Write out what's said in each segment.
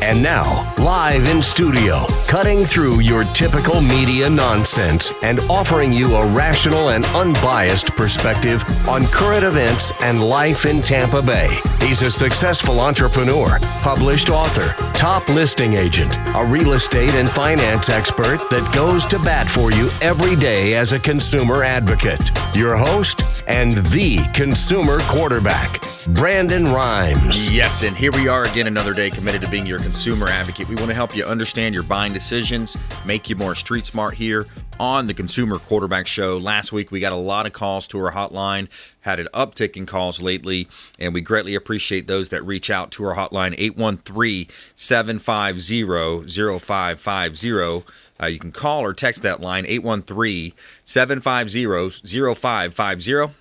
And now, live in studio, cutting through your typical media nonsense and offering you a rational and unbiased perspective on current events and life in Tampa Bay. He's a successful entrepreneur, published author, top listing agent, a real estate and finance expert that goes to bat for you every day as a consumer advocate. Your host and the consumer quarterback, Brandon Rhymes. Yes, and here we are again, another day committed to being your consumer advocate. We want to help you understand your buying decisions, make you more street smart here on the Consumer Quarterback Show. Last week, we got a lot of calls to our hotline, had an uptick in calls lately, and we greatly appreciate those that reach out to our hotline, 813-750-0550. You can call or text that line, 813-750-0550.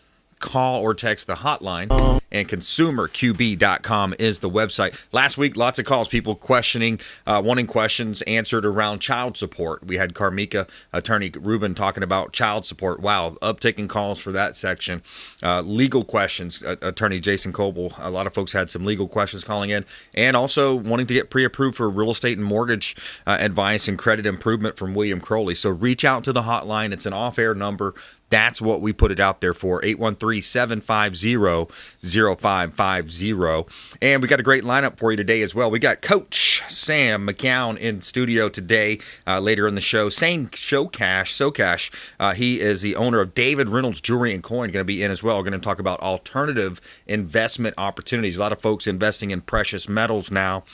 Call or text the hotline, and consumerqb.com is the website. Last week, lots of calls, people questioning, wanting questions answered around child support. We had Carmika, attorney Ruben, talking about child support. Wow, uptick in calls for that section. Legal questions, attorney Jason Coble. A lot of folks had some legal questions calling in, and also wanting to get pre-approved for real estate and mortgage advice and credit improvement from William Crowley. So reach out to the hotline. It's an off-air number. That's what we put it out there for, 813-750-0550. And we got a great lineup for you today as well. We got Coach Sam McKeown in studio today, later in the show. SOCASH. He is the owner of David Reynolds Jewelry and Coin, going to be in as well. We're going to talk about alternative investment opportunities. A lot of folks investing in precious metals now,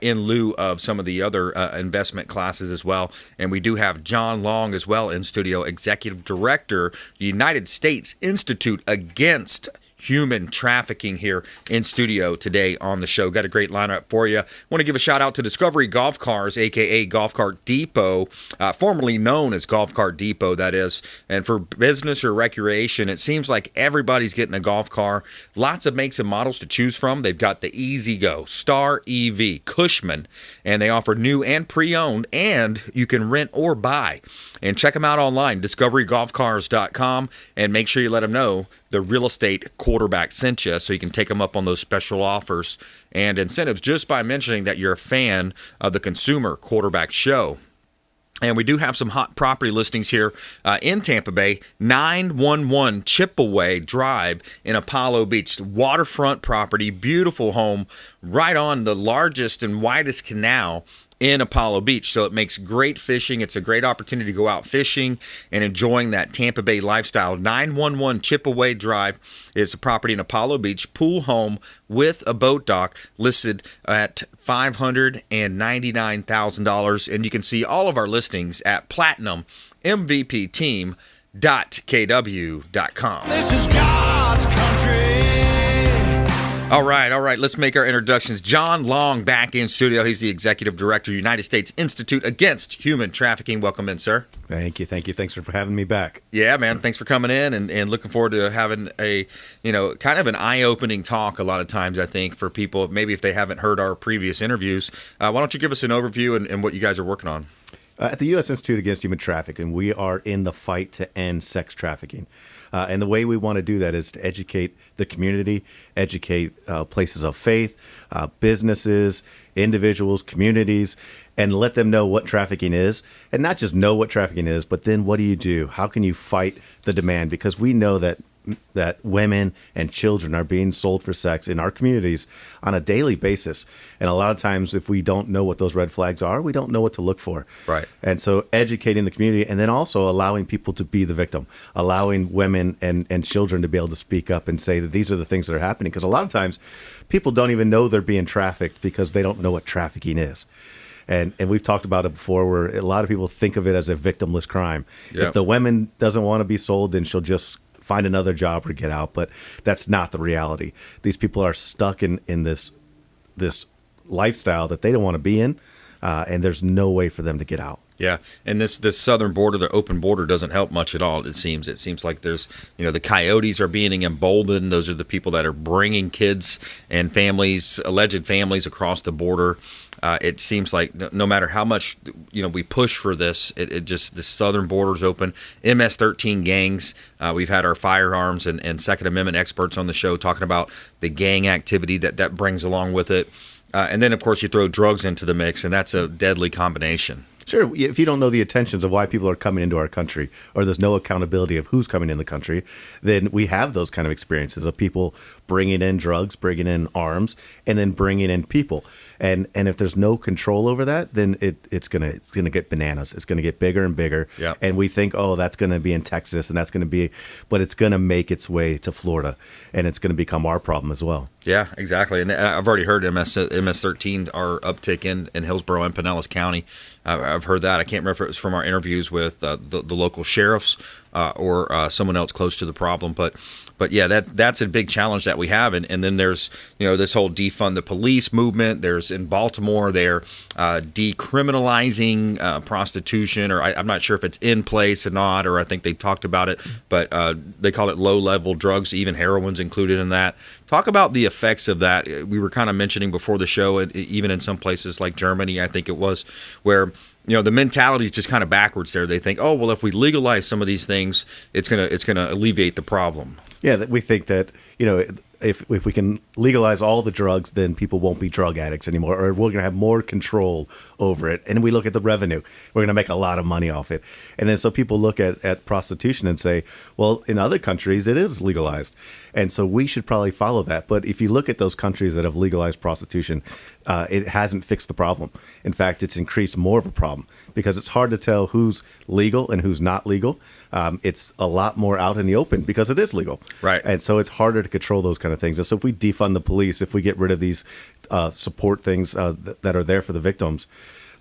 in lieu of some of the other investment classes as well. And we do have John Long as well in studio, Executive Director, United States Insitute Against Human Trafficking, here in studio today on the show. Got a great lineup for you. Want to give a shout out to Discovery Golf Cars, aka Golf Cart Depot, formerly known as Golf Cart Depot, that is. And for business or recreation, it seems like everybody's getting a golf car. Lots of makes and models to choose from. They've got the Easy Go, Star EV, Cushman, and they offer new and pre-owned, and you can rent or buy. And check them out online, discoverygolfcars.com, and make sure you let them know the real estate quarterback sent you, so you can take them up on those special offers and incentives just by mentioning that you're a fan of the Consumer Quarterback Show. And we do have some hot property listings here in Tampa Bay. 911 Chipaway Drive in Apollo Beach. Waterfront property, beautiful home, right on the largest and widest canal in Apollo Beach. So it makes great fishing. It's a great opportunity to go out fishing and enjoying that Tampa Bay lifestyle. 911 Chipaway Drive is a property in Apollo Beach, pool home with a boat dock, listed at $599,000. And you can see all of our listings at platinummvpteam.kw.com. This is God's country. All right. Let's make our introductions. John Long back in studio. He's the Executive Director, United States Insitute Against Human Trafficking. Welcome in, sir. Thank you. Thanks for having me back. Yeah, man. Thanks for coming in and looking forward to having a, kind of an eye-opening talk a lot of times, I think, for people, maybe if they haven't heard our previous interviews. Why don't you give us an overview and what you guys are working on? At the U.S. Institute Against Human Trafficking, we are in the fight to end sex trafficking. And the way we want to do that is to educate the community, educate places of faith, businesses, individuals, communities, and let them know what trafficking is. And not just know what trafficking is, but then what do you do? How can you fight the demand? Because we know that women and children are being sold for sex in our communities on a daily basis. And a lot of times, if we don't know what those red flags are, we don't know what to look for. Right. And so educating the community, and then also allowing people to be the victim, allowing women and children to be able to speak up and say that these are the things that are happening. Because a lot of times people don't even know they're being trafficked because they don't know what trafficking is. And we've talked about it before, where a lot of people think of it as a victimless crime. Yep. If the woman doesn't want to be sold, then she'll just find another job or get out. But that's not the reality. These people are stuck in this lifestyle that they don't want to be in, and there's no way for them to get out. Yeah, and this southern border, the open border, doesn't help much at all. It seems like there's, the coyotes are being emboldened. Those are the people that are bringing kids and families, alleged families, across the border. It seems like no matter how much we push for this, it just, the southern border's open. MS-13 gangs. We've had our firearms and Second Amendment experts on the show talking about the gang activity that brings along with it. And then, of course, you throw drugs into the mix, and that's a deadly combination. Sure, if you don't know the intentions of why people are coming into our country, or there's no accountability of who's coming in the country, then we have those kind of experiences of people bringing in drugs, bringing in arms, and then bringing in people. And if there's no control over that, then it's gonna get bananas. It's gonna get bigger and bigger. Yeah. And we think, oh, that's gonna be in Texas, and that's gonna be, but it's gonna make its way to Florida, and it's gonna become our problem as well. Yeah, exactly. And I've already heard MS-13 are uptick in Hillsborough and Pinellas County. I've heard that. I can't remember if it was from our interviews with the local sheriffs or someone else close to the problem. But yeah, that's a big challenge that we have. And then there's, this whole defund the police movement. There's in Baltimore, they're decriminalizing prostitution, or I'm not sure if it's in place or not, or I think they talked about it, but they call it low-level drugs. Even heroin's included in that. Talk about the effects of that. We were kind of mentioning before the show, and even in some places like Germany, I think it was, where the mentality is just kind of backwards there. They think, oh, well, if we legalize some of these things, it's gonna alleviate the problem. Yeah, that we think that, if we can legalize all the drugs, then people won't be drug addicts anymore, or we're going to have more control over it. And we look at the revenue. We're going to make a lot of money off it. And then so people look at prostitution and say, well, in other countries, it is legalized. And so we should probably follow that. But if you look at those countries that have legalized prostitution, it hasn't fixed the problem. In fact, it's increased more of a problem because it's hard to tell who's legal and who's not legal. It's a lot more out in the open because it is legal. Right. And so it's harder to control those kind of things. And so if we defund the police, if we get rid of these support things that are there for the victims,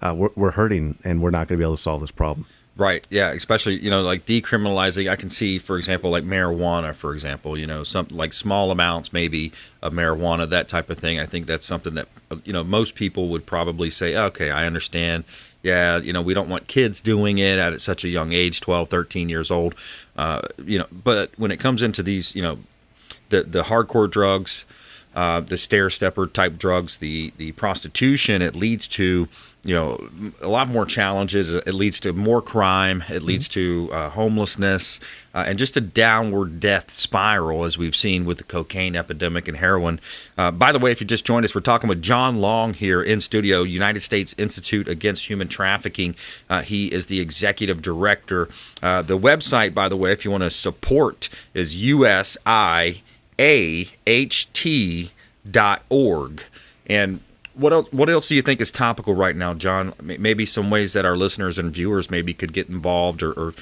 we're hurting, and we're not going to be able to solve this problem. Right. Yeah. Especially, like decriminalizing. I can see, for example, like marijuana, for example, something like small amounts maybe of marijuana, that type of thing. I think that's something that, most people would probably say, okay, I understand. Yeah, we don't want kids doing it at such a young age, 12, 13 years old. But when it comes into these, the hardcore drugs, the stair-stepper type drugs, the prostitution, it leads to, a lot more challenges. It leads to more crime. It leads to homelessness and just a downward death spiral, as we've seen with the cocaine epidemic and heroin. By the way, if you just joined us, we're talking with John Long here in studio, United States Insitute Against Human Trafficking. He is the executive director. The website, by the way, if you want to support, is usiaht.org. And what else do you think is topical right now, John? Maybe some ways that our listeners and viewers maybe could get involved, or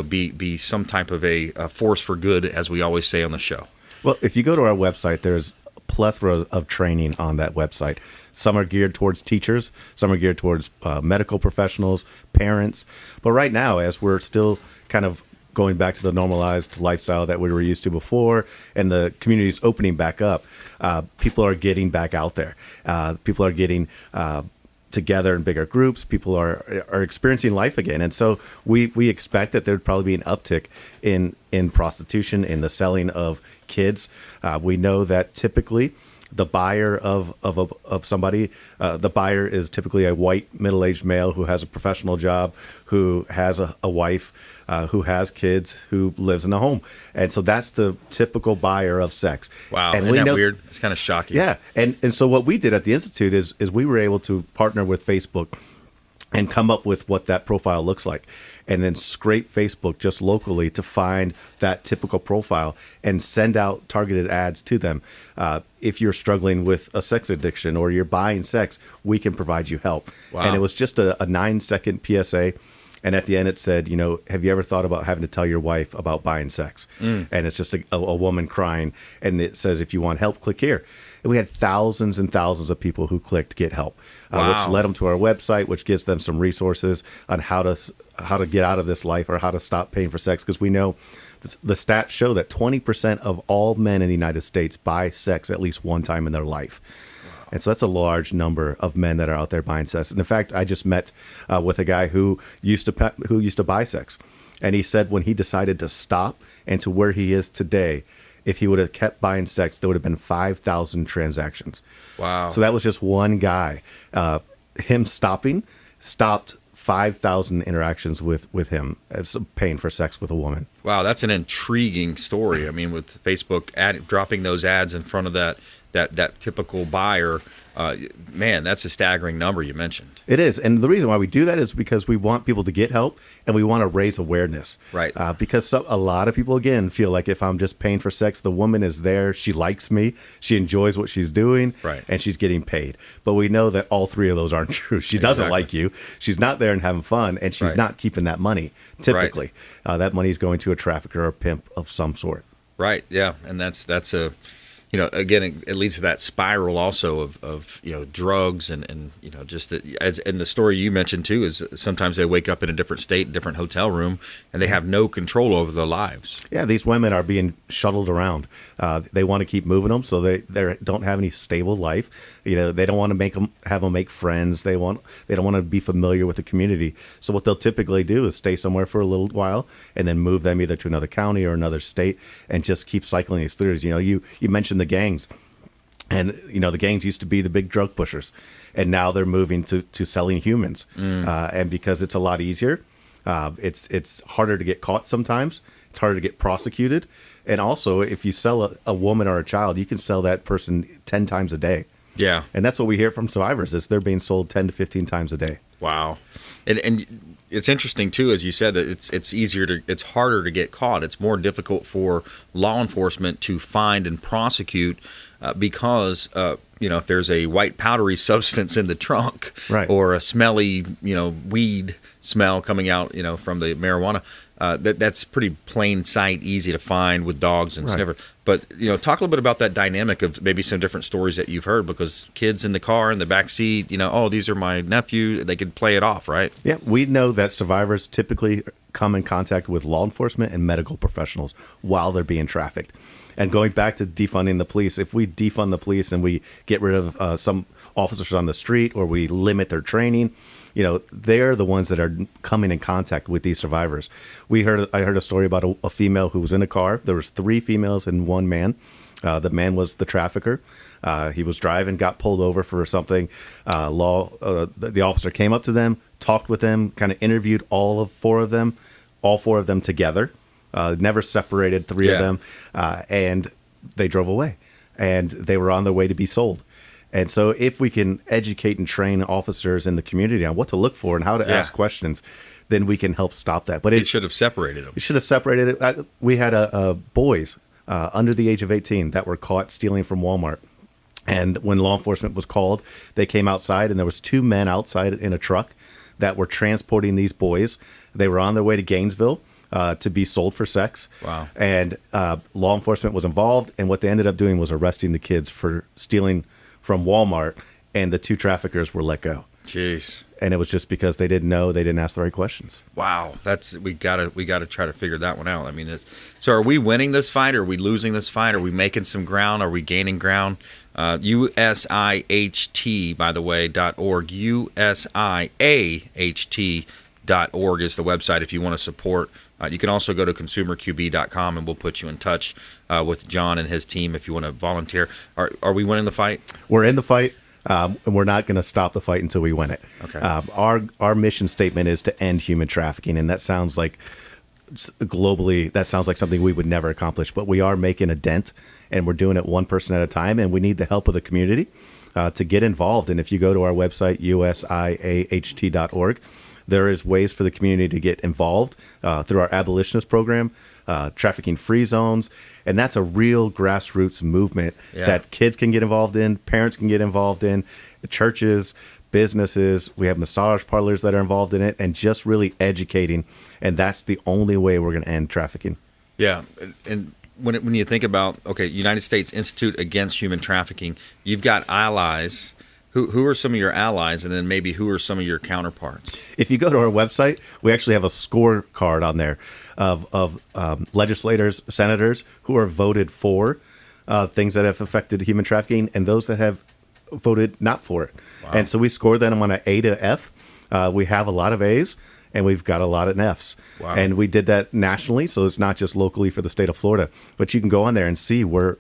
be some type of a force for good, as we always say on the show. Well, if you go to our website, there's a plethora of training on that website. Some are geared towards teachers, some are geared towards medical professionals, parents. But right now, as we're still kind of going back to the normalized lifestyle that we were used to before, and the community's opening back up, people are getting back out there. People are getting together in bigger groups. People are experiencing life again. And so we expect that there'd probably be an uptick in prostitution, in the selling of kids. We know that typically the buyer of somebody, the buyer is typically a white middle-aged male who has a professional job, who has a wife, who has kids, who lives in a home. And so that's the typical buyer of sex. Wow. And Isn't that weird? It's kind of shocking. Yeah. And so what we did at the Institute is we were able to partner with Facebook and come up with what that profile looks like, and then scrape Facebook just locally to find that typical profile and send out targeted ads to them. If you're struggling with a sex addiction or you're buying sex, we can provide you help. Wow. And it was just a 9-second PSA. And at the end, it said, have you ever thought about having to tell your wife about buying sex? And it's just a woman crying. And it says, if you want help, click here. And we had thousands and thousands of people who clicked get help, which led them to our website, which gives them some resources on how to get out of this life, or how to stop paying for sex. Because we know the stats show that 20% of all men in the United States buy sex at least one time in their life. And so that's a large number of men that are out there buying sex. And in fact, I just met with a guy who used to buy sex. And he said when he decided to stop and to where he is today, if he would have kept buying sex, there would have been 5,000 transactions. Wow. So that was just one guy. Him stopped 5,000 interactions with him paying for sex with a woman. Wow, that's an intriguing story. I mean, with Facebook dropping those ads in front of that that typical buyer. Man, that's a staggering number you mentioned. It is. And the reason why we do that is because we want people to get help and we want to raise awareness. Right. Because a lot of people, again, feel like if I'm just paying for sex, the woman is there. She likes me. She enjoys what she's doing. Right. And she's getting paid. But we know that all three of those aren't true. She doesn't like you. She's not there and having fun. And she's not keeping that money, typically. That money is going to a trafficker or a pimp of some sort. Right. Yeah. And that's a, again, it leads to that spiral also of drugs and just as in the story you mentioned too, is sometimes they wake up in a different state, different hotel room, and they have no control over their lives. Yeah, these women are being shuttled around. They want to keep moving them, so they don't have any stable life. They don't want to have them make friends. They don't want to be familiar with the community. So what they'll typically do is stay somewhere for a little while and then move them either to another county or another state and just keep cycling these throughs. You mentioned the gangs. And, the gangs used to be the big drug pushers, and now they're moving to selling humans. And because it's a lot easier, it's harder to get caught sometimes. It's harder to get prosecuted. And also, if you sell a woman or a child, you can sell that person 10 times a day. Yeah. And that's what we hear from survivors is they're being sold 10 to 15 times a day. Wow. And it's interesting too, as you said, that it's harder to get caught. It's more difficult for law enforcement to find and prosecute because if there's a white powdery substance in the trunk, right, or a smelly weed smell coming out from the marijuana, that's pretty plain sight, easy to find with dogs and sniffer. But talk a little bit about that dynamic of maybe some different stories that you've heard, because kids in the car in the back seat, these are my nephew, they could play it off, right? Yeah, we know that survivors typically come in contact with law enforcement and medical professionals while they're being trafficked. And going back to defunding the police, if we defund the police and we get rid of some officers on the street, or we limit their training, they're the ones that are coming in contact with these survivors. I heard a story about a female who was in a car. There was 3 females and 1 man. The man was the trafficker. He was driving, got pulled over for something. The officer came up to them, talked with them, kind of interviewed all 4 of them together. Never separated 3 of them, and they drove away, and they were on their way to be sold. And so if we can educate and train officers in the community on what to look for and how to ask questions, then we can help stop that. But it should have separated them. It should have separated it. We had boys under the age of 18 that were caught stealing from Walmart. And when law enforcement was called, they came outside, and there was 2 men outside in a truck that were transporting these boys. They were on their way to Gainesville to be sold for sex. Wow. And law enforcement was involved, and what they ended up doing was arresting the kids for stealing from Walmart, and the 2 traffickers were let go. Jeez. And it was just because they didn't ask the right questions. Wow, we gotta try to figure that one out. I mean, so are we winning this fight? Or are we losing this fight? Are we making some ground? Are we gaining ground? USIHT, by the way, .org. USIAHT.org is the website if you want to support. You can also go to consumerqb.com, and we'll put you in touch with John and his team if you want to volunteer. Are we winning the fight? We're in the fight, and we're not going to stop the fight until we win it. Okay. Our mission statement is to end human trafficking, and that sounds like globally, that sounds like something we would never accomplish. But we are making a dent, and we're doing it one person at a time, and we need the help of the community to get involved. And if you go to our website, usiaht.org, there is ways for the community to get involved through our abolitionist program, trafficking free zones. And that's a real grassroots movement that kids can get involved in, parents can get involved in, churches, businesses. We have massage parlors that are involved in it, and just really educating. And that's the only way we're going to end trafficking. Yeah. And when you think about, United States Institute Against Human Trafficking, you've got allies. Who are some of your allies, and then maybe who are some of your counterparts? If you go to our website, we actually have a scorecard on there of legislators, senators who are voted for things that have affected human trafficking, and those that have voted not for it. Wow. And so we score them on an A to F. We have a lot of A's, and we've got a lot of F's. Wow. And we did that nationally, so it's not just locally for the state of Florida. But you can go on there and see where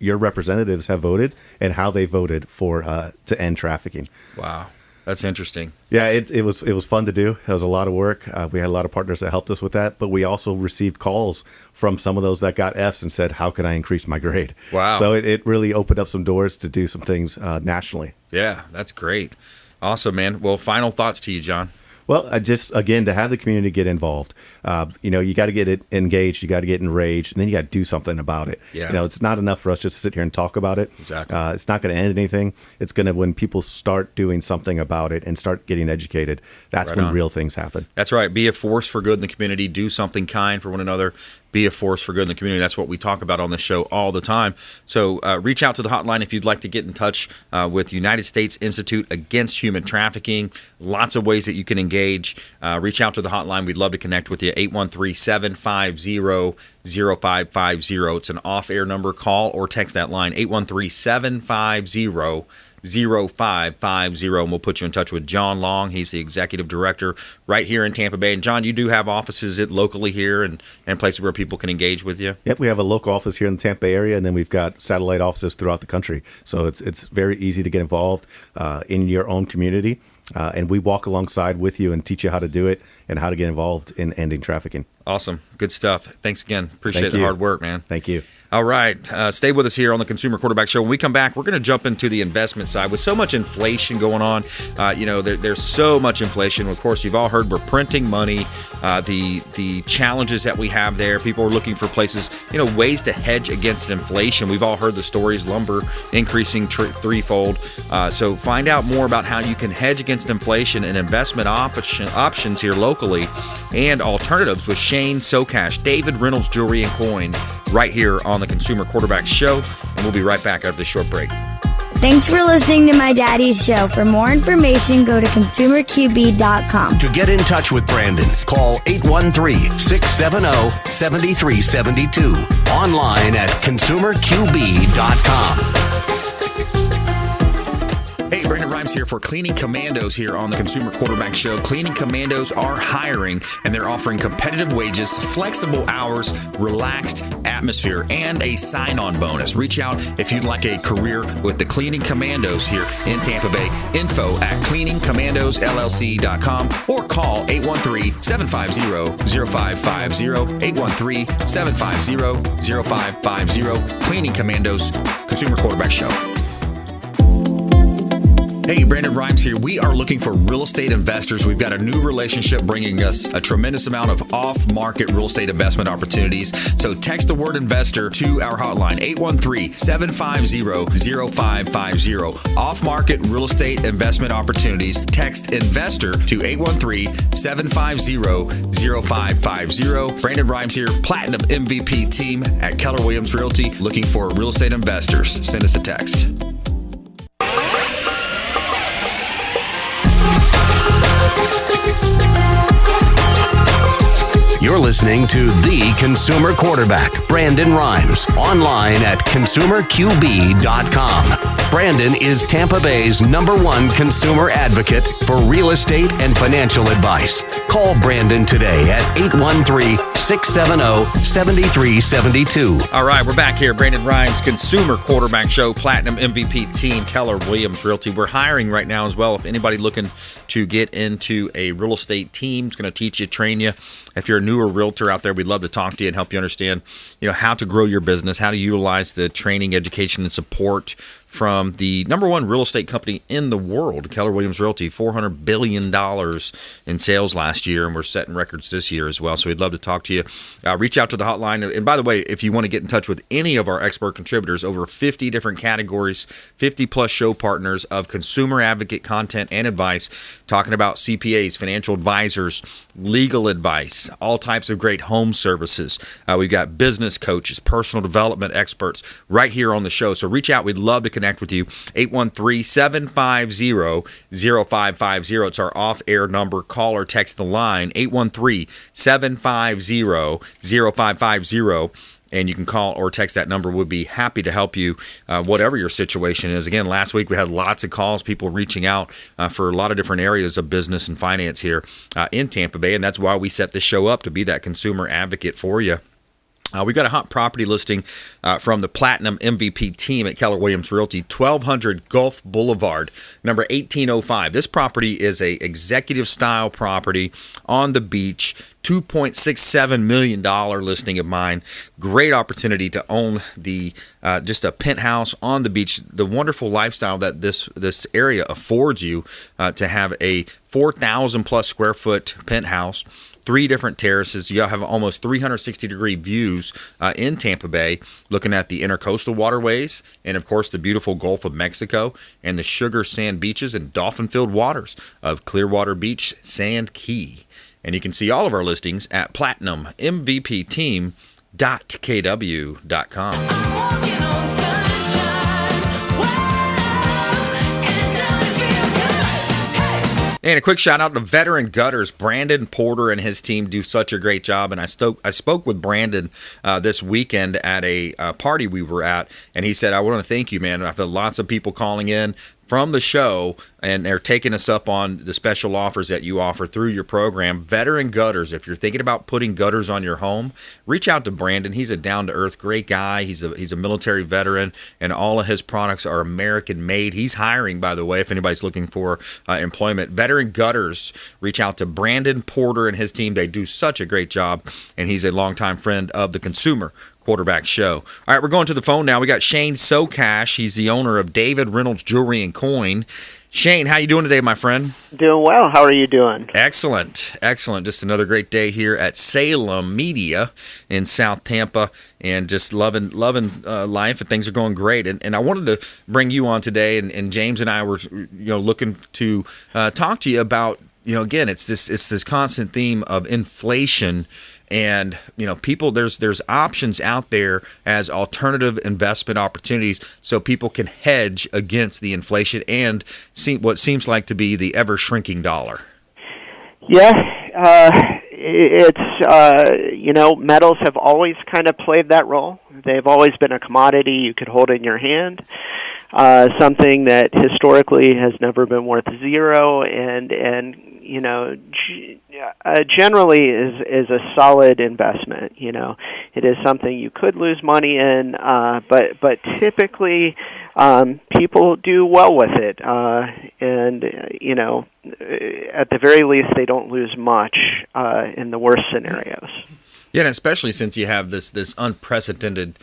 your representatives have voted and how they voted for to end trafficking. Wow. That's interesting. Yeah, it was fun to do. It was a lot of work. We had a lot of partners that helped us with that, but we also received calls from some of those that got Fs and said, how can I increase my grade? Wow. So it really opened up some doors to do some things nationally. Yeah, that's great. Awesome, man. Well, final thoughts to you, John. Well, just again to have the community get involved. You got to get it engaged, you got to get enraged, and then you got to do something about it. Yeah. It's not enough for us just to sit here and talk about it. Exactly. It's not going to end anything. It's going to, when people start doing something about it and start getting educated, that's Right when on. real things happen. That's right. Be a force for good in the community. Do something kind for one another. Be a force for good in the community. That's what we talk about on the show all the time. So reach out to the hotline if you'd like to get in touch with United States Institute Against Human Trafficking. Lots of ways that you can engage. Reach out to the hotline. We'd love to connect with you. 813-750-0550. It's an off-air number. Call or text that line. 813-750-0550, and we'll put you in touch with John Long. He's the executive director right here in Tampa Bay. And John, you do have offices locally here and places where people can engage with you. Yep, we have a local office here in the Tampa Bay area, and then we've got satellite offices throughout the country. So it's very easy to get involved in your own community, and we walk alongside with you and teach you how to do it and how to get involved in ending trafficking. Awesome. Good stuff. Thanks again. Appreciate Thank the you. hard work, man. Thank you. All right. Stay with us here on the Consumer Quarterback Show. When we come back, we're going to jump into the investment side. With so much inflation going on, there's so much inflation. Of course, you've all heard we're printing money, the challenges that we have there. People are looking for places, ways to hedge against inflation. We've all heard the stories, lumber increasing threefold. So find out more about how you can hedge against inflation and investment options here locally and alternatives with Shane SOCASH, David Reynolds Jewelry and Coin, right here on the Consumer Quarterback Show, and we'll be right back after this short break. Thanks for listening to my daddy's show. For more information, go to consumerqb.com. To get in touch with Brandon, call 813-670-7372. Online at consumerqb.com. Hey, Brandon Rhymes here for Cleaning Commandos here on the Consumer Quarterback Show. Cleaning Commandos are hiring, and they're offering competitive wages, flexible hours, relaxed atmosphere, and a sign-on bonus. Reach out if you'd like a career with the Cleaning Commandos here in Tampa Bay. Info at cleaningcommandosllc.com or call 813-750-0550, 813-750-0550. Cleaning Commandos, Consumer Quarterback Show. Hey, Brandon Rhymes here. We are looking for real estate investors. We've got a new relationship bringing us a tremendous amount of off-market real estate investment opportunities. So text the word investor to our hotline, 813-750-0550. Off-market real estate investment opportunities. Text investor to 813-750-0550. Brandon Rhymes here, Platinum MVP team at Keller Williams Realty, looking for real estate investors. Send us a text. You're listening to The Consumer Quarterback, Brandon Rhymes, online at consumerqb.com. Brandon is Tampa Bay's #1 consumer advocate for real estate and financial advice. Call Brandon today at 813-670-7372. All right, we're back here. Brandon Rhymes, Consumer Quarterback Show, Platinum MVP team, Keller Williams Realty. We're hiring right now as well. If anybody looking to get into a real estate team, it's going to teach you, train you. If you're a newer realtor out there, we'd love to talk to you and help you understand, how to grow your business, how to utilize the training, education, and support from the #1 real estate company in the world, Keller Williams Realty, $400 billion in sales last year, and we're setting records this year as well. So we'd love to talk to you. Reach out to the hotline. And by the way, if you want to get in touch with any of our expert contributors, over 50 different categories, 50-plus show partners of consumer advocate content and advice, talking about CPAs, financial advisors, legal advice, all types of great home services. We've got business coaches, personal development experts right here on the show. So reach out. We'd love to connect with you. 813-750-0550. It's our off-air number. Call or text the line, 813-750-0550. And you can call or text that number. We'd be happy to help you, whatever your situation is. Again, last week we had lots of calls, people reaching out for a lot of different areas of business and finance here in Tampa Bay. And that's why we set this show up, to be that consumer advocate for you. We've got a hot property listing from the Platinum MVP team at Keller Williams Realty, 1200 Gulf Boulevard, number 1805. This property is a executive style property on the beach, $2.67 million listing of mine. Great opportunity to own the just a penthouse on the beach. The wonderful lifestyle that this area affords you to have a 4,000 plus square foot penthouse. 3 different terraces. You have almost 360-degree views in Tampa Bay, looking at the intercoastal waterways and, of course, the beautiful Gulf of Mexico and the sugar sand beaches and dolphin-filled waters of Clearwater Beach, Sand Key. And you can see all of our listings at platinummvpteam.kw.com. And a quick shout out to Veteran Gutters. Brandon Porter and his team do such a great job. And I spoke with Brandon this weekend at a party we were at, and he said, I want to thank you, man. I've had lots of people calling in from the show, and they're taking us up on the special offers that you offer through your program. Veteran Gutters. If you're thinking about putting gutters on your home, reach out to Brandon. He's a down-to-earth, great guy. He's a military veteran, and all of his products are American-made. He's hiring, by the way, if anybody's looking for employment. Veteran Gutters. Reach out to Brandon Porter and his team. They do such a great job, and he's a longtime friend of the Consumer Quarterback Show. All right, we're going to the phone now. We got Shane SOCASH. He's the owner of David Reynolds Jewelry and Coin. Shane, how you doing today, my friend? Doing well. How are you doing? Excellent. Excellent. Just another great day here at Salem Media in South Tampa, and just loving life, and things are going great. And I wanted to bring you on today, and James and I were looking to talk to you about, again, it's this constant theme of inflation. And people, there's options out there as alternative investment opportunities, so people can hedge against the inflation and see what seems like to be the ever shrinking dollar. Yeah, metals have always kind of played that role. They've always been a commodity you could hold in your hand. Something that historically has never been worth zero, and generally is a solid investment. It is something you could lose money in, but typically people do well with it, and at the very least they don't lose much in the worst scenarios. Yeah, and especially since you have this unprecedented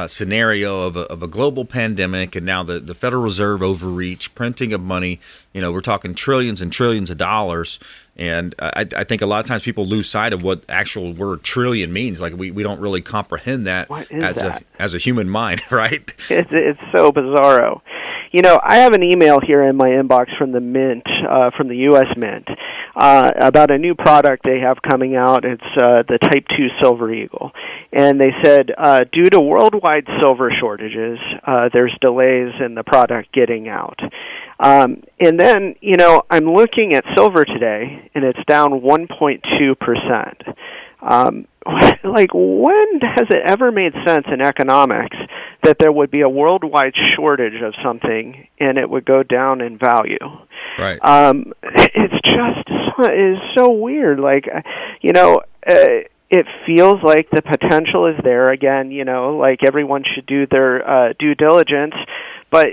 scenario of a global pandemic, and now the Federal Reserve overreach, printing of money. We're talking trillions and trillions of dollars, and I think a lot of times people lose sight of what actual word trillion means. Like we don't really comprehend that as a human mind, right? It's so bizarro. I have an email here in my inbox from the Mint, from the U.S. Mint, about a new product they have coming out. It's the Type 2 Silver Eagle. And they said, due to worldwide silver shortages, there's delays in the product getting out. And then, I'm looking at silver today, and it's down 1.2%. When has it ever made sense in economics that there would be a worldwide shortage of something and it would go down in value? Right. It's so weird. It feels like the potential is there again. Everyone should do their due diligence, but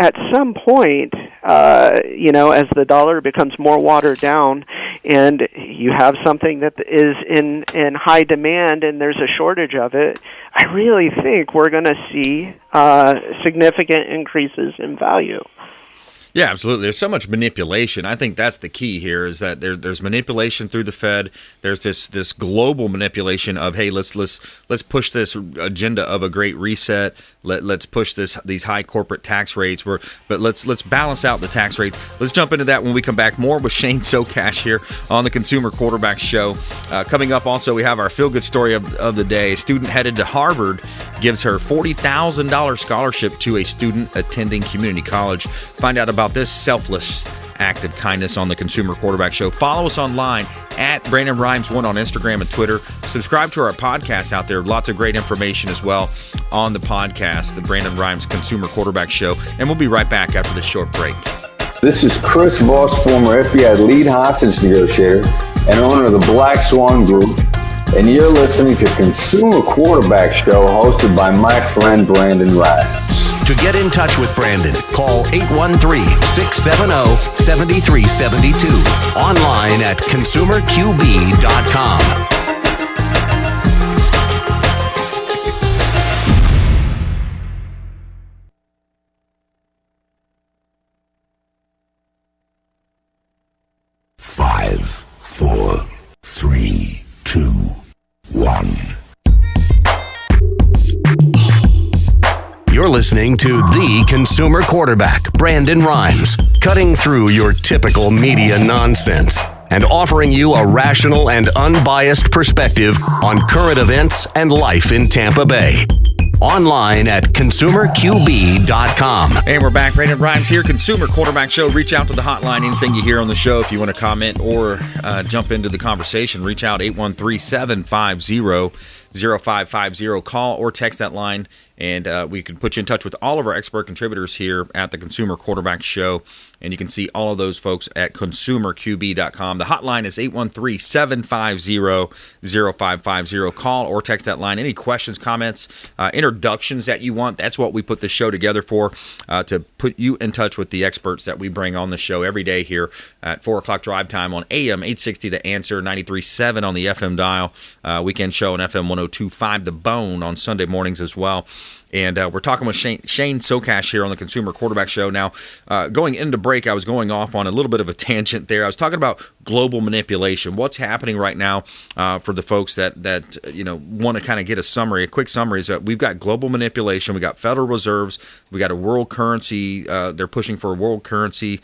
at some point, as the dollar becomes more watered down, and you have something that is in high demand, and there's a shortage of it, I really think we're going to see significant increases in value. Yeah, absolutely. There's so much manipulation. I think that's the key here, is that there's manipulation through the Fed. There's this global manipulation of, hey, let's push this agenda of a great reset. Let's push these high corporate tax rates. But let's balance out the tax rates. Let's jump into that when we come back. More with Shane SOCASH here on the Consumer Quarterback Show. Coming up also, we have our feel-good story of the day. A student headed to Harvard gives her $40,000 scholarship to a student attending community college. Find out about this selfless act of kindness on the Consumer Quarterback Show. Follow us online at Brandon Rhymes1 on Instagram and Twitter. Subscribe to our podcast out there. Lots of great information as well on the podcast, the Brandon Rhymes Consumer Quarterback Show. And we'll be right back after this short break. This is Chris Voss, former FBI lead hostage negotiator and owner of the Black Swan Group. and you're listening to Consumer Quarterback Show hosted by my friend Brandon Rhymes. To get in touch with Brandon, call 813-670-7372. Online at consumerqb.com. Five, four, three, two, one. You're listening to the Consumer Quarterback, Brandon Rhymes, cutting through your typical media nonsense and offering you a rational and unbiased perspective on current events and life in Tampa Bay. Online at consumerqb.com. And we're back. Brandon Rhymes here, Consumer Quarterback Show. Reach out to the hotline. Anything you hear on the show, if you want to comment or jump into the conversation, reach out 813-750-0550. Call or text that line, and we can put you in touch with all of our expert contributors here at the Consumer Quarterback Show. And you can see all of those folks at consumerqb.com. The hotline is 813-750-0550. Call or text that line. Any questions, comments, introductions that you want, that's what we put this show together for, to put you in touch with the experts that we bring on the show every day here at 4 o'clock drive time on AM 860 The Answer, 93.7 on the FM dial, weekend show on FM 102.5 The Bone on Sunday mornings as well. And we're talking with Shane SOCASH here on the Consumer Quarterback Show. Now, going into break, I was going off on a little bit of a tangent there. I was talking about global manipulation. What's happening right now for the folks that want to kind of get a quick summary is that we've got global manipulation. We got Federal Reserves. We got a world currency. They're pushing for a world currency.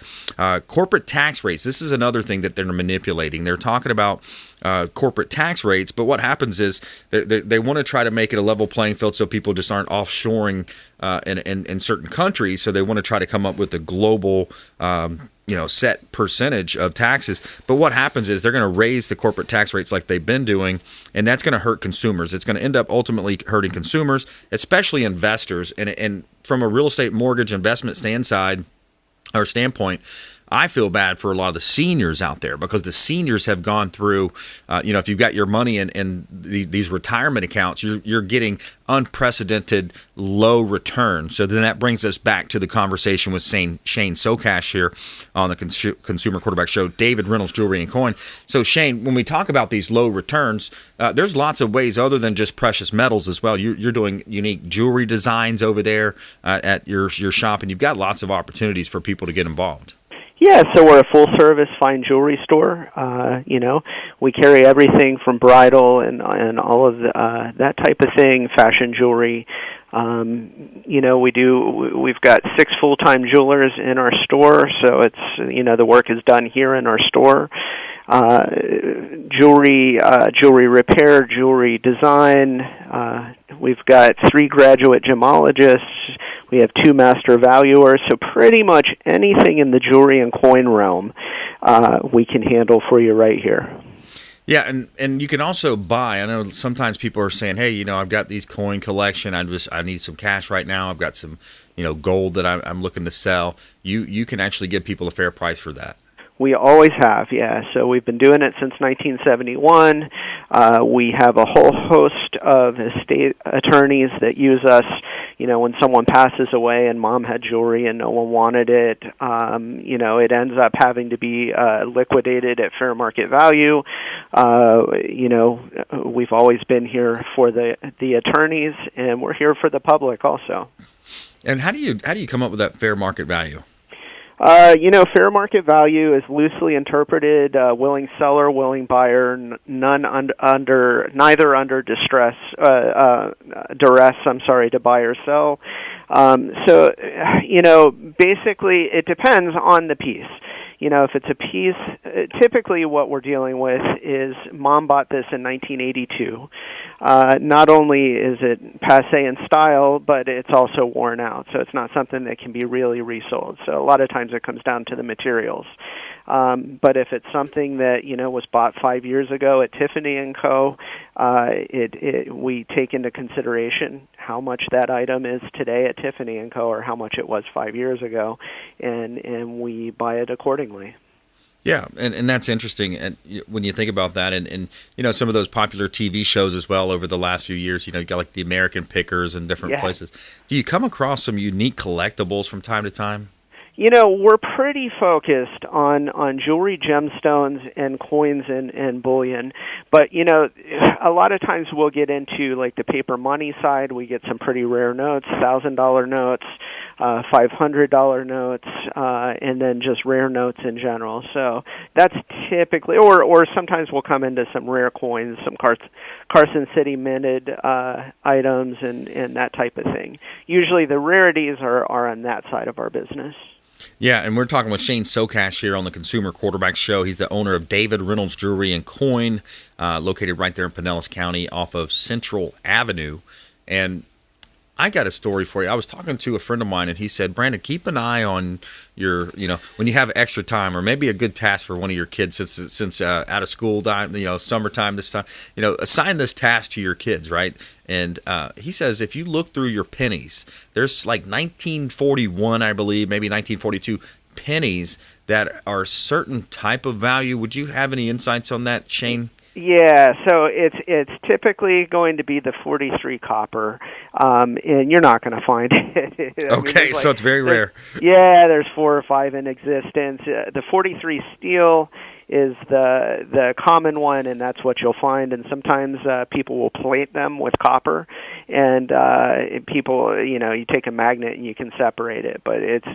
Corporate tax rates. This is another thing that they're manipulating. They're talking about corporate tax rates, but what happens is they want to try to make it a level playing field so people just aren't offshoring in certain countries. So they want to try to come up with a global set percentage of taxes. But what happens is they're going to raise the corporate tax rates like they've been doing, and that's going to hurt consumers. It's going to end up ultimately hurting consumers, especially investors. And from a real estate mortgage investment standpoint, I feel bad for a lot of the seniors out there, because the seniors have gone through, if you've got your money in these retirement accounts, you're getting unprecedented low returns. So then that brings us back to the conversation with Shane SOCASH here on the Consumer Quarterback Show, David Reynolds Jewelry and Coin. So Shane, when we talk about these low returns, there's lots of ways other than just precious metals as well. You're doing unique jewelry designs over there at your shop, and you've got lots of opportunities for people to get involved. Yeah, so we're a full-service fine jewelry store. We carry everything from bridal and all of that type of thing, fashion jewelry. We've got 6 full-time jewelers in our store, so it's, the work is done here in our store. Jewelry repair, jewelry design. We've got 3 graduate gemologists. We have 2 master valuers. So pretty much anything in the jewelry and coin realm, we can handle for you right here. Yeah, and you can also buy. I know sometimes people are saying, "Hey, I've got these coin collection. I need some cash right now. I've got some, gold that I'm looking to sell." You can actually give people a fair price for that. We always have, yeah. So we've been doing it since 1971. We have a whole host of estate attorneys that use us. When someone passes away and mom had jewelry and no one wanted it, it ends up having to be liquidated at fair market value. We've always been here for the attorneys, and we're here for the public also. And how do you come up with that fair market value? Fair market value is loosely interpreted, willing seller, willing buyer, neither under duress, to buy or sell. Basically it depends on the piece. If it's a piece, typically what we're dealing with is mom bought this in 1982. Not only is it passé in style, but it's also worn out. So it's not something that can be really resold. So a lot of times it comes down to the materials. But if it's something that, was bought 5 years ago at Tiffany & Co., we take into consideration how much that item is today at Tiffany & Co. or how much it was 5 years ago, and we buy it accordingly. Yeah, and that's interesting. And when you think about that, and some of those popular TV shows as well over the last few years, you got like the American Pickers and different places. Do you come across some unique collectibles from time to time? We're pretty focused on jewelry, gemstones, and coins and bullion. But, a lot of times we'll get into, like, the paper money side. We get some pretty rare notes, $1,000 notes, $500 notes, and then just rare notes in general. So that's typically, or sometimes we'll come into some rare coins, some Carson City minted items and that type of thing. Usually the rarities are on that side of our business. Yeah, and we're talking with Shane SOCASH here on the Consumer Quarterback Show. He's the owner of David Reynolds Jewelry and Coin, located right there in Pinellas County off of Central Avenue. And I got a story for you. I was talking to a friend of mine, and he said, Brandon, keep an eye on your, when you have extra time, or maybe a good task for one of your kids since out of school time, summertime this time, assign this task to your kids, right? And he says, if you look through your pennies, there's like 1941, I believe, maybe 1942 pennies that are certain type of value. Would you have any insights on that, Shane? Yeah, so it's typically going to be the 43 copper, and you're not going to find it. Okay, so it's very rare. Yeah, there's 4 or 5 in existence. The 43 steel is the common one, and that's what you'll find. And sometimes people will plate them with copper, and people, you take a magnet and you can separate it. But it's,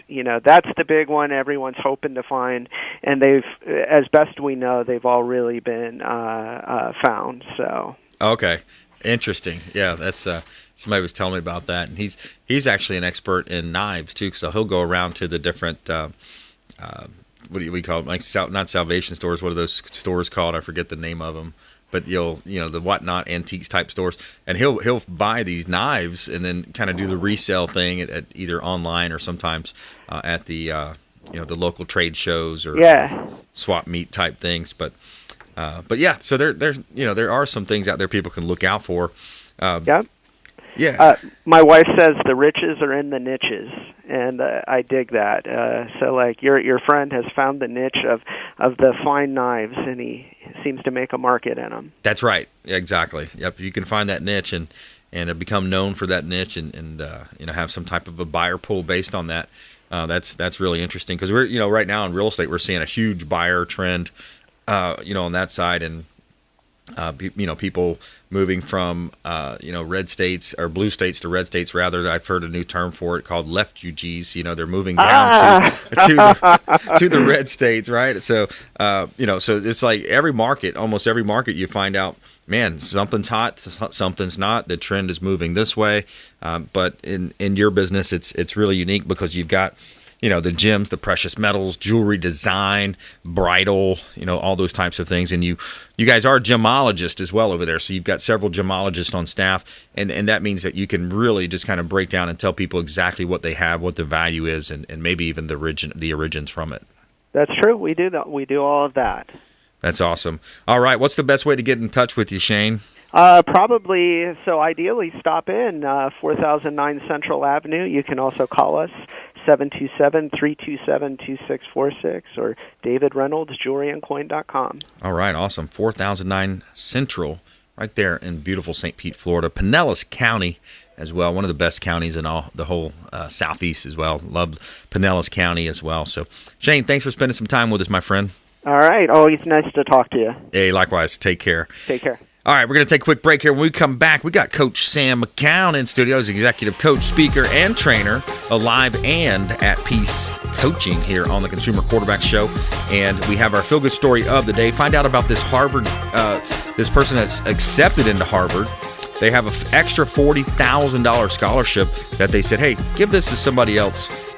that's the big one everyone's hoping to find, and they've, as best we know, they've all really been found. So okay, interesting. Yeah, that's somebody was telling me about that, and he's actually an expert in knives too. So he'll go around to the different. What do we call them? Like not salvation stores. What are those stores called? I forget the name of them. But the whatnot antiques type stores, and he'll buy these knives and then kind of do the resale thing at either online or sometimes at the the local trade shows or swap meet type things. But yeah, so there are some things out there people can look out for. Yeah. My wife says the riches are in the niches, and I dig that. So, like, your friend has found the niche of the fine knives, and he seems to make a market in them. That's right. Exactly. Yep. You can find that niche and become known for that niche, and have some type of a buyer pool based on that. That's really interesting because we're right now in real estate we're seeing a huge buyer trend, on that side, and people moving from red states or blue states to red states rather. I've heard a new term for it called refugees. They're moving down to the red states, right? So so it's like almost every market you find out, man, something's hot, something's not. The trend is moving this way, but in your business, it's really unique because you've got the gems, the precious metals, jewelry design, bridal, all those types of things. And you guys are gemologists as well over there. So you've got several gemologists on staff. And that means that you can really just kind of break down and tell people exactly what they have, what the value is, and maybe even the origins from it. That's true. We do that. We do all of that. That's awesome. All right. What's the best way to get in touch with you, Shane? Probably, so ideally stop in 4009 Central Avenue. You can also call us 727-327-2646 or David Reynolds, jewelryandcoin.com. All right, awesome. 4009 Central, right there in beautiful St. Pete, Florida. Pinellas County as well, one of the best counties in the whole southeast as well. Love Pinellas County as well. So, Shane, thanks for spending some time with us, my friend. All right, always nice to talk to you. Hey, likewise. Take care. Take care. All right, we're going to take a quick break here. When we come back, we got Coach Sam McKeown in studio as executive coach, speaker, and trainer, live and at Peace Coaching here on the Consumer Quarterback Show. And we have our feel-good story of the day. Find out about this Harvard, this person that's accepted into Harvard. They have an extra $40,000 scholarship that they said, hey, give this to somebody else.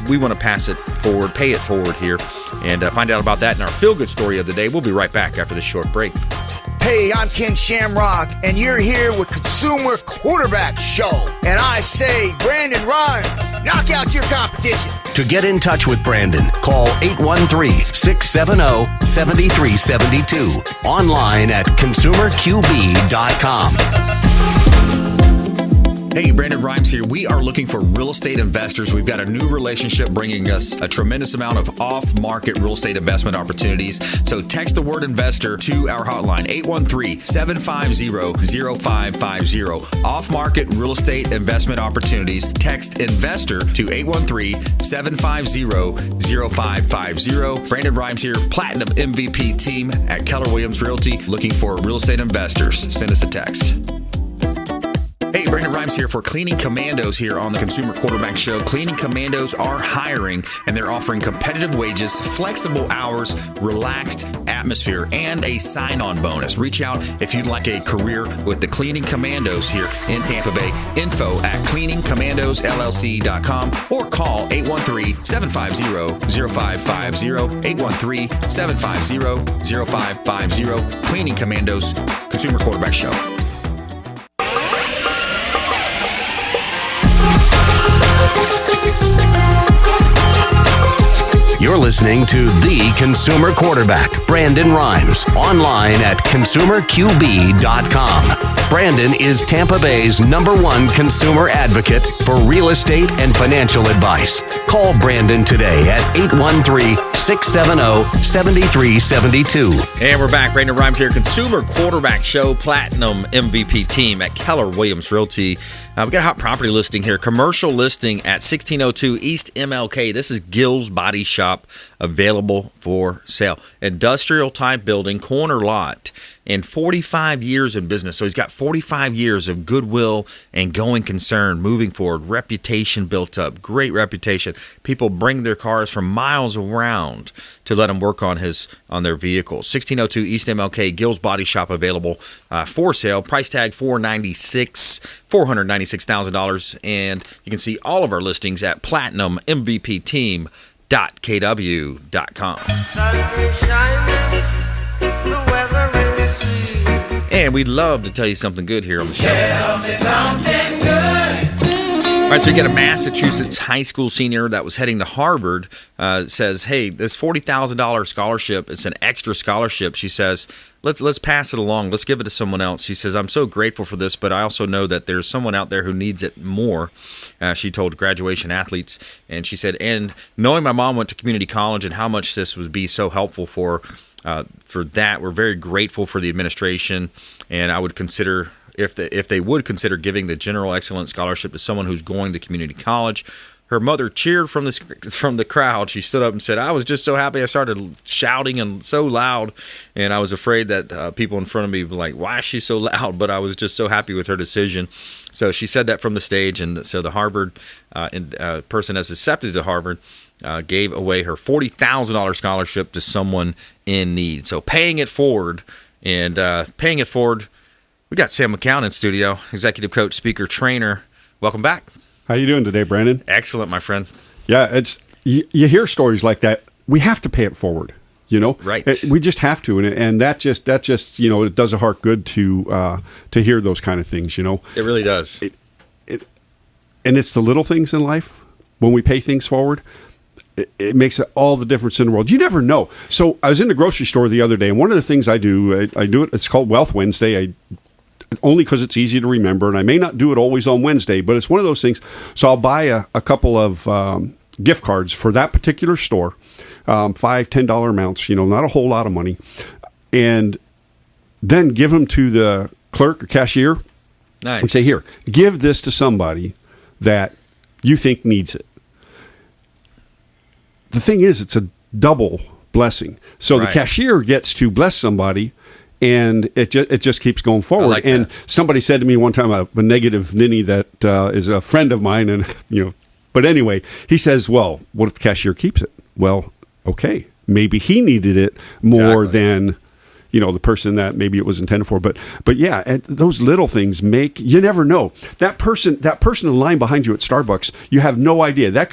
We want to pass it forward, pay it forward here. And find out about that in our feel-good story of the day. We'll be right back after this short break. Hey, I'm Ken Shamrock, and you're here with Consumer Quarterback Show. And I say, Brandon Rhymes, knock out your competition. To get in touch with Brandon, call 813-670-7372. Online at consumerqb.com. Hey, Brandon Rhymes here. We are looking for real estate investors. We've got a new relationship bringing us a tremendous amount of off-market real estate investment opportunities. So text the word investor to our hotline, 813-750-0550. Off-market real estate investment opportunities. Text investor to 813-750-0550. Brandon Rhymes here, Platinum MVP team at Keller Williams Realty, looking for real estate investors. Send us a text. Hey, Brandon Rhymes here for Cleaning Commandos here on the Consumer Quarterback Show. Cleaning Commandos are hiring, and they're offering competitive wages, flexible hours, relaxed atmosphere, and a sign-on bonus. Reach out if you'd like a career with the Cleaning Commandos here in Tampa Bay. Info at cleaningcommandosllc.com or call 813-750-0550, 813-750-0550. Cleaning Commandos, Consumer Quarterback Show. You're listening to The Consumer Quarterback, Brandon Rhymes, online at consumerqb.com. Brandon is Tampa Bay's #1 consumer advocate for real estate and financial advice. Call Brandon today at 813-670-7372. And we're back. Brandon Rhymes here, Consumer Quarterback Show, Platinum MVP team at Keller Williams Realty. We've got a hot property listing here, commercial listing at 1602 East MLK. This is Gill's Body Shop, available for sale. Industrial type building, corner lot, and 45 years in business. So he's got 45 years of goodwill and going concern, moving forward, reputation built up, great reputation. People bring their cars from miles around to let him work on their vehicles. 1602 East MLK, Gill's Body Shop, available for sale. Price tag $496,000, and you can see all of our listings at platinummvpteam.kw.com. And we'd love to tell you something good here on the show. Tell me something good. All right, so you got a Massachusetts high school senior that was heading to Harvard, says, hey, this $40,000 scholarship, it's an extra scholarship. She says, let's pass it along. Let's give it to someone else. She says, I'm so grateful for this, but I also know that there's someone out there who needs it more. She told graduation athletes, and she said, and knowing my mom went to community college and how much this would be so helpful for that, we're very grateful for the administration, and I would consider, if they would consider giving the General Excellence Scholarship to someone who's going to community college. Her mother cheered from the crowd. She stood up and said, I was just so happy. I started shouting and so loud, and I was afraid that people in front of me were like, why is she so loud? But I was just so happy with her decision. So she said that from the stage, and so the Harvard person that's accepted to Harvard gave away her $40,000 scholarship to someone in need. So paying it forward. We got Sam McKeown in studio, executive coach, speaker, trainer. Welcome back. How you doing today, Brandon? Excellent, my friend. Yeah, it's you hear stories like that. We have to pay it forward, Right. We just have to, and that just it does a heart good to hear those kind of things. It really does. And it's the little things in life when we pay things forward. It makes all the difference in the world. You never know. So I was in the grocery store the other day, and one of the things I do, it's called Wealth Wednesday. Only because it's easy to remember, and I may not do it always on Wednesday, but it's one of those things. So I'll buy a couple of gift cards for that particular store, $5, $10 amounts, not a whole lot of money, and then give them to the clerk or cashier. Nice. And say, here, give this to somebody that you think needs it. The thing is, it's a double blessing. So Right. The cashier gets to bless somebody, and it just keeps going forward. like and that. somebody said to me one time, a negative ninny that is a friend of mine, and but anyway, he says, well, what if the cashier keeps it? Well, okay, maybe he needed it more than the person that maybe it was intended for. But yeah, and those little things you never know. That person in line behind you at Starbucks, you have no idea. They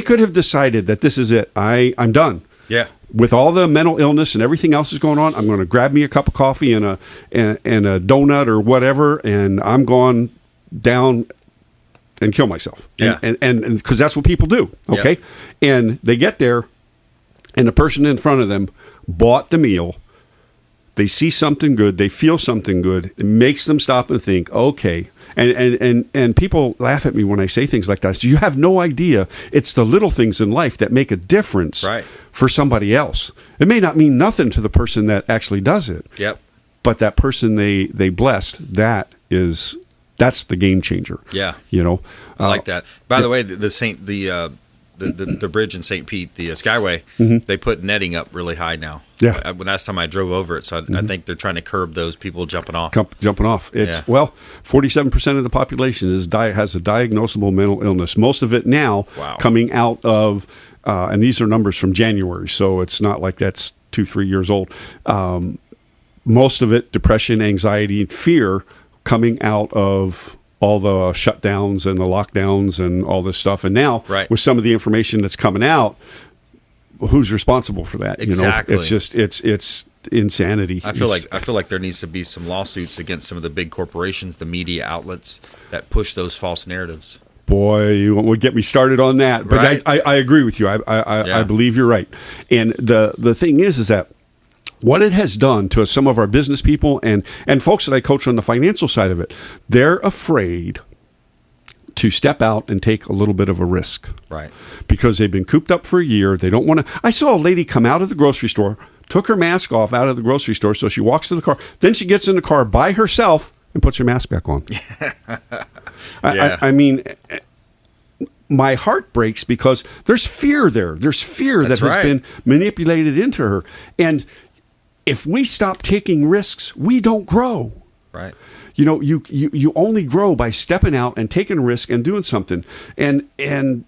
could have decided that this is it. I'm done. Yeah. With all the mental illness and everything else is going on, I'm going to grab me a cup of coffee and a donut or whatever, and I'm going down and kill myself. Yeah. And because that's what people do. Okay. Yeah. And they get there, and the person in front of them bought the meal they see something good, they feel something good, it makes them stop and think, okay. And people laugh at me when I say things like that. So you have no idea. It's the little things in life that make a difference for somebody else. It may not mean nothing to the person that actually does it. Yep. But that person they blessed, that's the game changer. Yeah. You know. I like that. By the way, the bridge in St. Pete, the Skyway, they put netting up really high now. Yeah. When last time I drove over it, so I think they're trying to curb those people jumping off. Jumping off. It's 47% of the population has a diagnosable mental illness. Most of it now coming out of, and these are numbers from January, so it's not like that's 2-3 years old. Most of it, depression, anxiety, fear, coming out of all the shutdowns and the lockdowns and all this stuff. And now, with some of the information that's coming out, who's responsible for that? Exactly. You know, it's just it's insanity. I feel like there needs to be some lawsuits against some of the big corporations, the media outlets that push those false narratives. Boy, you would get me started on that. But I agree with you. I believe you're right. And the thing is that what it has done to some of our business people and folks that I coach on the financial side of it, they're afraid to step out and take a little bit of a risk. Right. Because they've been cooped up for a year. They don't want to. I saw a lady come out of the grocery store, took her mask off out of the grocery store, so she walks to the car. Then she gets in the car by herself and puts her mask back on. I mean, my heart breaks because there's fear there. There's fear that has been manipulated into her. And if we stop taking risks, we don't grow. Right. You know, you only grow by stepping out and taking a risk and doing something. And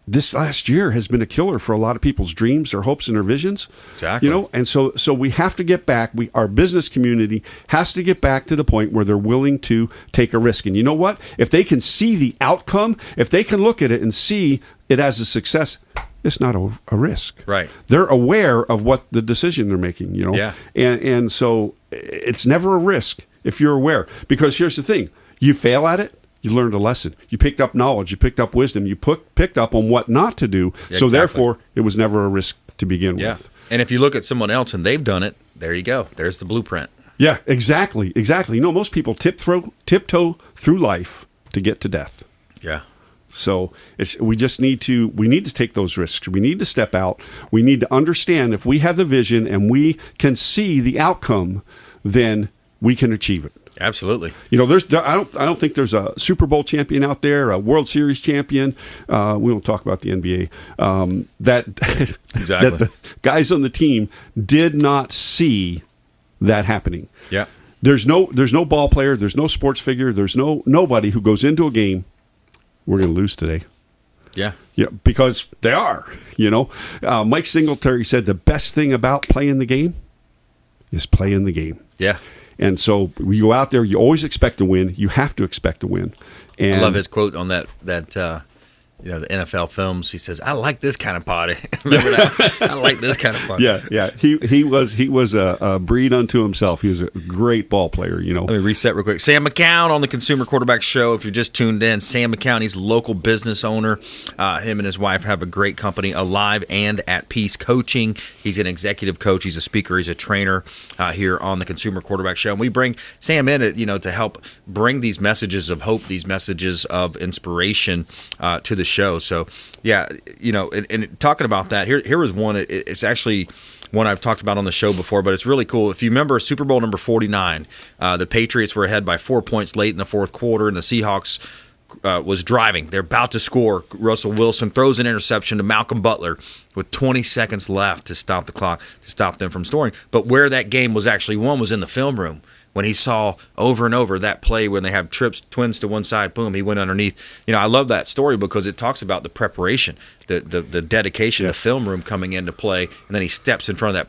this last year has been a killer for a lot of people's dreams, their hopes, and their visions. Exactly. You know, and so we have to get back. Our business community has to get back to the point where they're willing to take a risk. And you know what? If they can see the outcome, if they can look at it and see it as a success, it's not a risk. Right. They're aware of what the decision they're making, you know. Yeah. And so it's never a risk if you're aware. Because here's the thing. You fail at it, you learned a lesson. You picked up knowledge. You picked up wisdom. You picked up on what not to do. Yeah, so exactly. Therefore, it was never a risk to begin with. And if you look at someone else and they've done it, there you go. There's the blueprint. Yeah, exactly. You know, most people tiptoe through life to get to death. Yeah. So we need to take those risks. We need to step out. We need to understand if we have the vision and we can see the outcome, then we can achieve it. Absolutely. You know, I don't think there's a Super Bowl champion out there, a World Series champion. We won't talk about the NBA. That the guys on the team did not see that happening. Yeah. There's no ball player. There's no sports figure. There's nobody who goes into a game. We're going to lose today. Yeah. Yeah, because they are. You know, Mike Singletary said the best thing about playing the game is playing the game. Yeah. And so you go out there, you always expect to win. You have to expect to win. And I love his quote on that the NFL films. He says, "I like this kind of party." Remember that? I like this kind of party. Yeah. He was a breed unto himself. He was a great ball player. You know. Let me reset real quick. Sam McKeown on the Consumer Quarterback Show. If you're just tuned in, Sam McKeown, he's a local business owner. Him and his wife have a great company, Alive and at Peace Coaching. He's an executive coach. He's a speaker. He's a trainer here on the Consumer Quarterback Show. And we bring Sam in, to help bring these messages of hope, these messages of inspiration to the show. So, yeah, and talking about that, here was one. It's actually one I've talked about on the show before, but it's really cool. If you remember Super Bowl number 49, the Patriots were ahead by 4 points late in the fourth quarter, and the Seahawks was driving. They're about to score. Russell Wilson throws an interception to Malcolm Butler with 20 seconds left to stop the clock, to stop them from scoring. But where that game was actually won was in the film room. When he saw over and over that play when they have twins to one side, boom, he went underneath. I love that story because it talks about the preparation, the dedication, the film room coming into play, and then he steps in front of that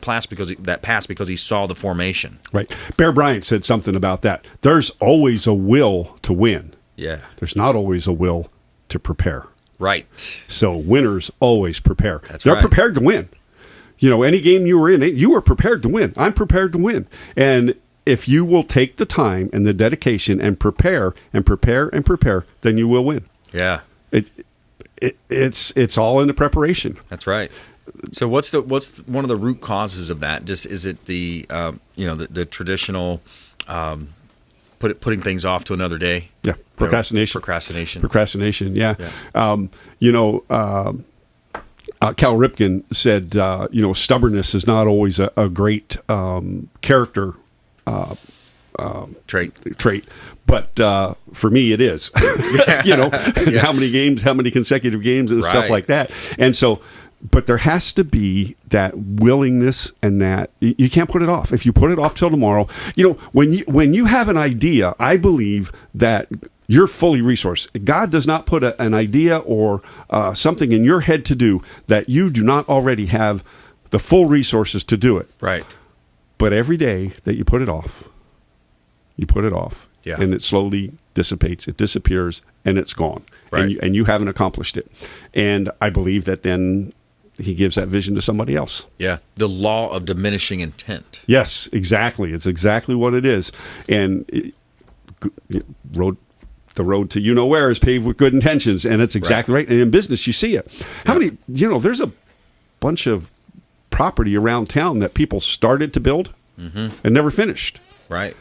pass because he saw the formation. Right. Bear Bryant said something about that. There's always a will to win. Yeah. There's not always a will to prepare. Right. So winners always prepare. They're prepared to win. Any game you were in, you were prepared to win. I'm prepared to win. And if you will take the time and the dedication and prepare, then you will win. Yeah. It's all in the preparation. That's right. So what's one of the root causes of that? Just is it the the traditional putting things off to another day? Yeah, procrastination. Yeah. Cal Ripken said, stubbornness is not always a great character trait. But for me, it is. How many games, how many consecutive games, and stuff like that. And so, but there has to be that willingness, and that you can't put it off. If you put it off till tomorrow, when you have an idea, I believe that you're fully resourced. God does not put an idea or something in your head to do that you do not already have the full resources to do it. Right. But every day that you put it off, yeah. and it slowly dissipates, it disappears, and it's gone. Right. And you haven't accomplished it. And I believe that then he gives that vision to somebody else. Yeah. The law of diminishing intent. Yes, exactly. It's exactly what it is. And the road to where is paved with good intentions, and it's exactly right. And in business, you see it. How many? There's a bunch of property around town that people started to build and never finished. Right.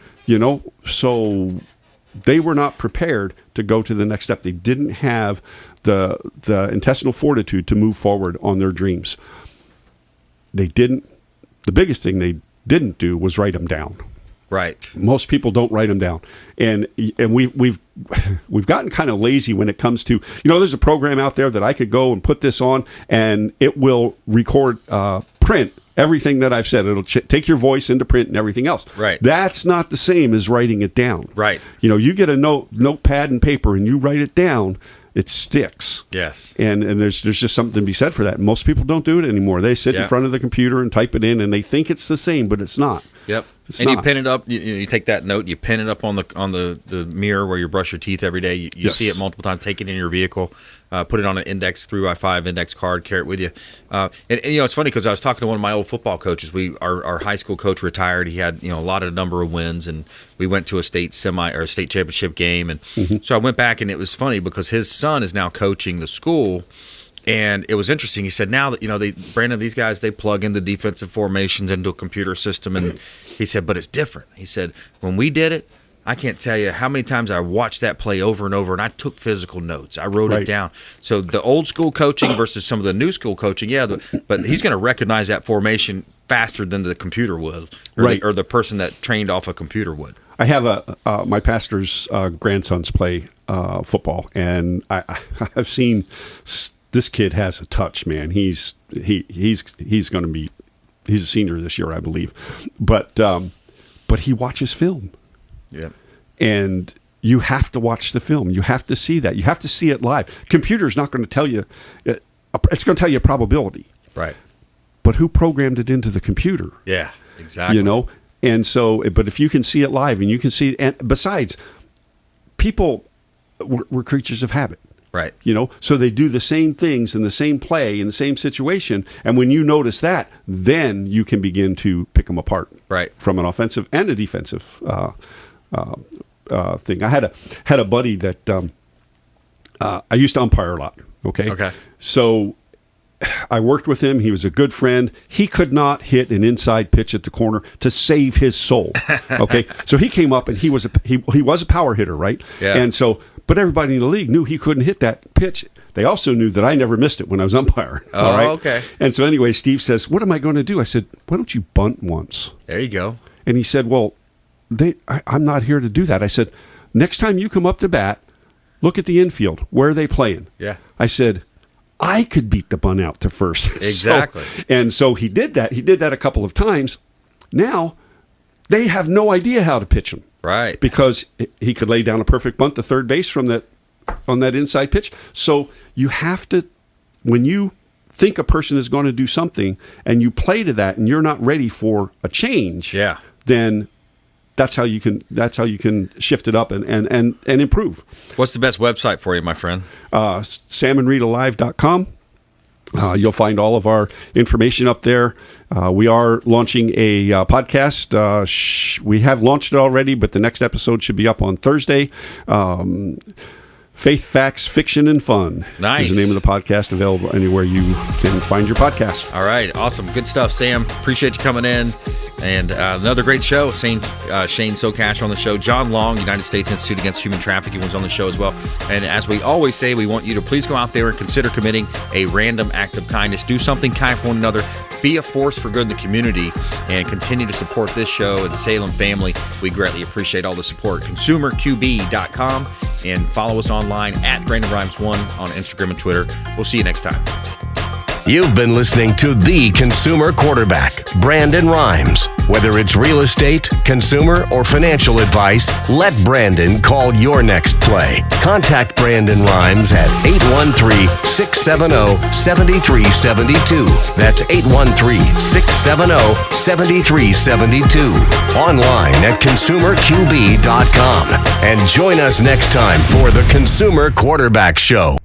So they were not prepared to go to the next step. They didn't have the intestinal fortitude to move forward on their dreams. They didn't. The biggest thing they didn't do was write them down. Right. Most people don't write them down, and we've gotten kind of lazy when it comes to there's a program out there that I could go and put this on, and it will record print everything that I've said. It'll take your voice into print and everything else. Right. That's not the same as writing it down. Right. You get a notepad and paper and you write it down. It sticks. Yes. And there's just something to be said for that. Most people don't do it anymore. They sit in front of the computer and type it in, and they think it's the same, but it's not. Yep. It's and not. you pin it up. You take that note, you pin it up on the mirror where you brush your teeth every day. You see it multiple times. Take it in your vehicle. Put it on an index 3x5 index card. Carry it with you. And it's funny because I was talking to one of my old football coaches. Our high school coach retired. He had a lot of number of wins, and we went to a state state championship game. And so I went back, and it was funny because his son is now coaching the school. And it was interesting. He said, now that, Brandon, these guys, they plug in the defensive formations into a computer system. And he said, but it's different. He said, when we did it, I can't tell you how many times I watched that play over and over, and I took physical notes. I wrote it down. So the old school coaching versus some of the new school coaching, but he's going to recognize that formation faster than the computer would, or the person that trained off a computer would. I have my pastor's grandsons play football, and I've seen this kid has a touch, man. He's going to be, he's a senior this year, I believe, but he watches film. Yeah. And you have to watch the film. You have to see that. You have to see it live. Computer's not going to tell you. It's going to tell you a probability. Right. But who programmed it into the computer? Yeah, exactly. And so, but if you can see it live, and you can see, and besides, people, we're creatures of habit. Right. So they do the same things in the same play in the same situation, and when you notice that, then you can begin to pick them apart. Right. From an offensive and a defensive thing. I had a buddy that I used to umpire a lot. Okay. So I worked with him. He was a good friend. He could not hit an inside pitch at the corner to save his soul. Okay. So he came up, and he was a power hitter, right? Yeah. And so, but everybody in the league knew he couldn't hit that pitch. They also knew that I never missed it when I was umpiring. Oh, all right? okay. And so anyway, Steve says, "What am I going to do?" I said, "Why don't you bunt once?" There you go. And he said, "Well, I'm not here to do that." I said, "Next time you come up to bat, look at the infield. Where are they playing?" Yeah. I said, "I could beat the bunt out to first." Exactly. So he did that. He did that a couple of times. Now, they have no idea how to pitch him. Right. Because he could lay down a perfect bunt to third base on that inside pitch. So you have to, when you think a person is going to do something and you play to that and you're not ready for a change, then that's how you can shift it up and improve. What's the best website for you, my friend? SamandRitaLive.com. You'll find all of our information up there. We are launching a podcast. We have launched it already, but the next episode should be up on Thursday. Faith, Facts, Fiction, and Fun. Nice. Is the name of the podcast, available anywhere you can find your podcast. All right. Awesome. Good stuff, Sam. Appreciate you coming in. And another great show. Shane SOCASH on the show. John Long, United States Institute Against Human Trafficking, was on the show as well. And as we always say, we want you to please go out there and consider committing a random act of kindness. Do something kind for one another. Be a force for good in the community, and continue to support this show and the Salem family. We greatly appreciate all the support. ConsumerQB.com, and follow us online at Brandon Rhymes1 on Instagram and Twitter. We'll see you next time. You've been listening to The Consumer Quarterback, Brandon Rhymes. Whether it's real estate, consumer, or financial advice, let Brandon call your next play. Contact Brandon Rhymes at 813-670-7372. That's 813-670-7372. Online at consumerqb.com. And join us next time for The Consumer Quarterback Show.